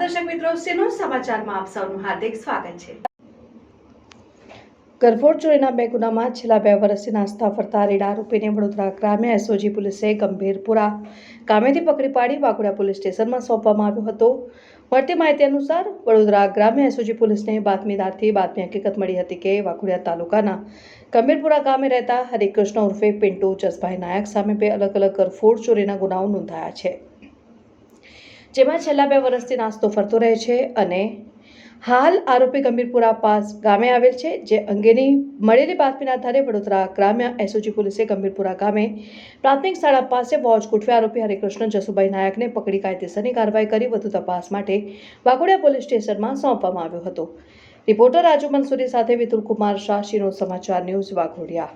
દર્શક મિત્રો, સિનો સમાચારમાં આપ સૌનું હાર્દિક સ્વાગત છે। ગરફોડ ચોરીના બે ગુનામાં છેલ્લા 2 વર્ષથી નાસ્તા ફરતા રેડા આરોપીને વડોદરા ગ્રામ્ય એસઓજી પોલીસે ગંભીરપુરા ગામેથી પકડી પાડી વાઘોડિયા પોલીસ સ્ટેશનમાં સોંપવામાં આવ્યો હતો। મળતી માહિતી અનુસાર વડોદરા ગ્રામ્ય એસઓજી પોલીસને બાતમીદારથી બાતમી હકીકત મળી હતી કે વાઘોડિયા તાલુકાના ગંભીરપુરા ગામે રહેતા હરિકૃષ્ણ ઉર્ફે પિન્ટુ જસભાઈ નાયક સામે 2 અલગ અલગ ગરફોડ ચોરીના ગુનાઓ નોંધાયા છે, જેમાં છેલ્લા 2 વર્ષથી નાસ્તો ફરતો રહે છે અને હાલ આરોપી ગંભીરપુરા પાસ ગામે આવેલ છે। જે અંગેની મળેલી બાતમીના આધારે વડોદરા ગ્રામ્ય એસઓજી પોલીસે ગંભીરપુરા ગામે પ્રાથમિક શાળા પાસે વોચ ગોઠવી આરોપી હરિકૃષ્ણ જસુભાઈ નાયકને પકડી કાયદેસરની કાર્યવાહી કરી વધુ તપાસ માટે વાઘોડિયા પોલીસ સ્ટેશનમાં સોંપવામાં આવ્યો હતો। રિપોર્ટર રાજુ મંસૂરી સાથે વિપુલ કુમાર શાહ, સિનો સમાચાર ન્યૂઝ, વાઘોડિયા।